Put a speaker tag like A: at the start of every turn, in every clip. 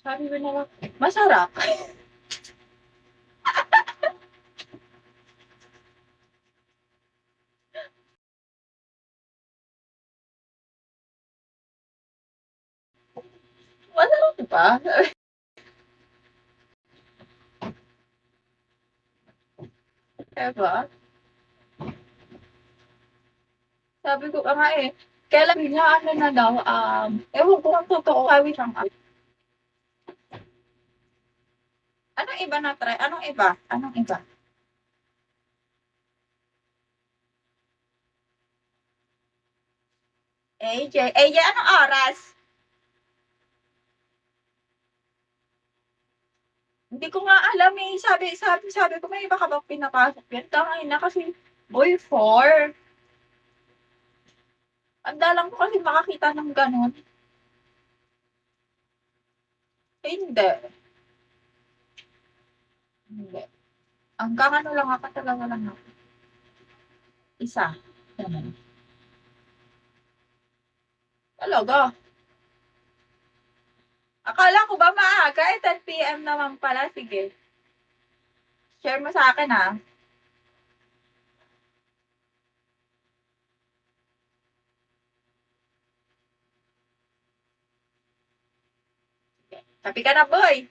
A: Sabi ko naman, masarap. Masarap ba? Diba? Sabi ko nga eh, kailan niya ano na daw, ewan ko kung totoo, sabi siyang, anong iba na try? Anong iba? Anong iba? AJ, anong oras? Hindi ko nga alam eh. Sabi ko, may iba ka bang pinapasok yan? Tangay na kasi, boy, 4. Ang dalang ko kasi makakita ng ganun. Eh, hindi. Hindi. Hanggang ano lang ako, talaga lang ako. Isa. Ganun. Talaga. Akala ko ba maaga? Eh, 10 PM naman pala. Sige. Share mo sa akin ha. Tapi ka na, boy.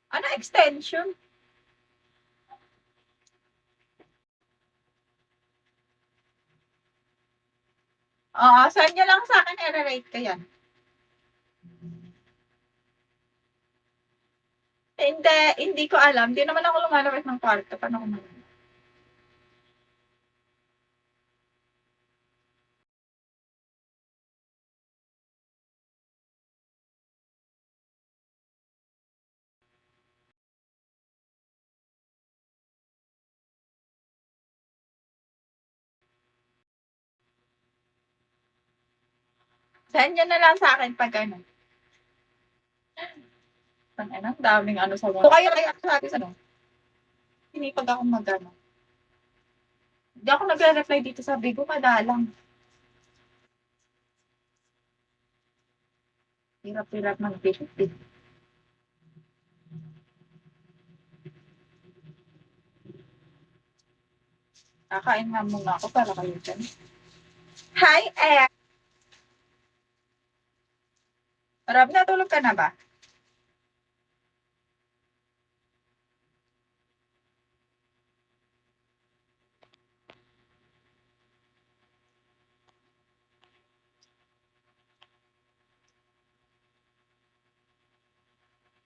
A: Ano extension? Oo, send nyo lang sa akin, i-rate ko yan. Hindi ko alam. Hindi naman ako lumalabas ng kwarto. Paano ko naman? Send nyo na lang sa akin pag ano. Ang daming ano sa mga. So, kayo sabi sa ano. Pinipag ako mag-ano. Hindi ako nagre-reply dito sa Bigo, madalang. Hirap-hirap mag-bit. Kakain nga muna ako para kayo dyan. Hi, Em! Rob, natulog ka na ba?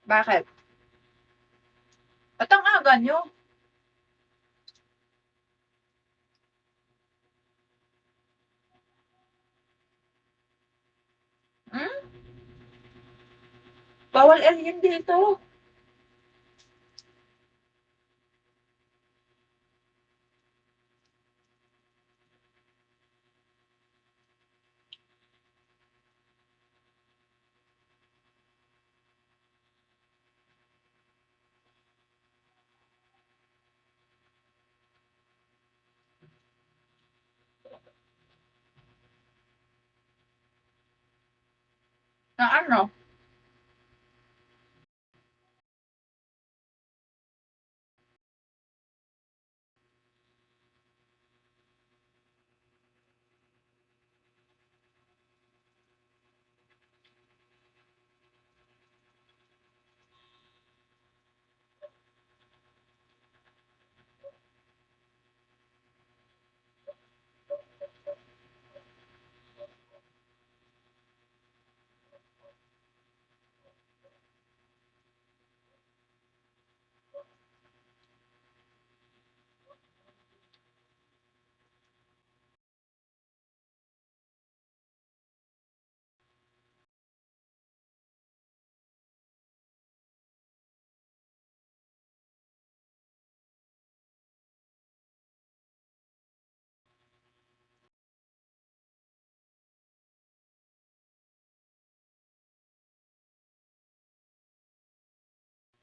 A: Bakit? Ba't ang aga nyo? Hmm? Bawal alien dito. Na ano?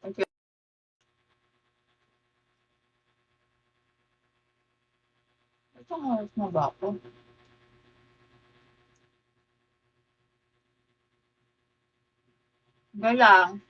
A: Okay. Isang oras na ba ako? Galang.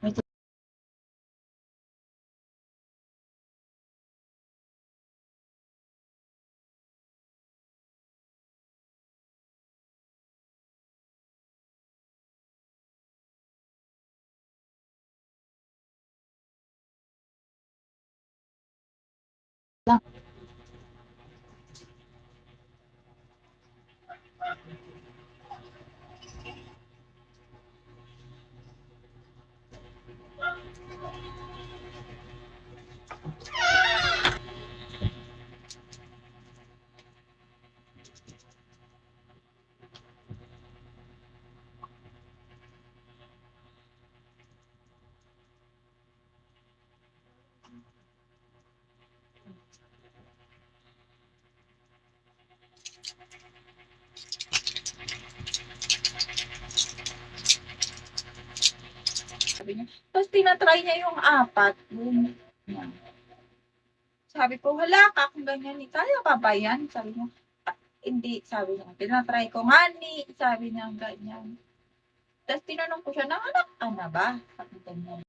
A: May lang. Sabi niya. Tapos tinatry niya yung apat. Yun. Yan. Sabi ko, hala ka kung ganyan ni kaya pa ba yan? Sabi niya, "Ah, hindi, sabi niya. Tinatry ko nga ni, sabi niya ganyan. Tapos tinanong ko siya, nanganak ka na ba? Sabi ganyan.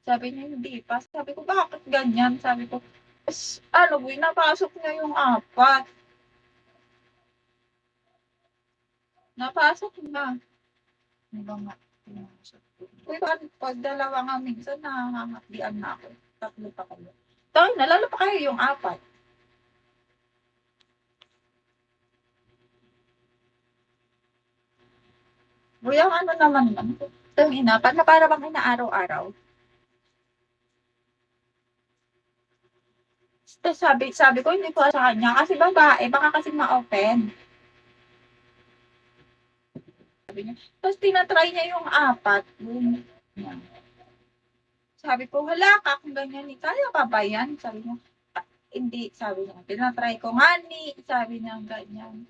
A: Sabi niya, hindi pa. Sabi ko, bakit ganyan? Sabi ko, ano, napasok niya yung apat. Napasok na. Di ba nga? Pinasok ko. Uy, pag dalawa nga minsan, nakakakdian na ako. Tatlo pa kayo. Tayo na, lalo pa kayo yung apat. Uy, ang ano naman lang. Itong ina, para bang inaaraw-araw. Tapos sabi ko, hindi ko sa kanya, kasi babae, baka kasi ma-open. Sabi niya. Tapos tinatry niya yung apat. Yun. Yan. Sabi ko, hala ka kung ganyan ni kaya pa ba yan? Sabi niya, "Ah, hindi, sabi niya. Tinatry ko nga ni, sabi niya ganyan.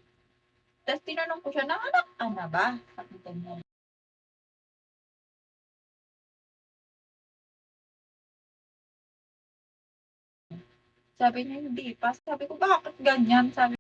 A: Tapos tinanong ko siya, nanganak ka na ba? Sabi ganyan. Sabi niya, hindi pa. Sabi ko, bakit ganyan? Sabi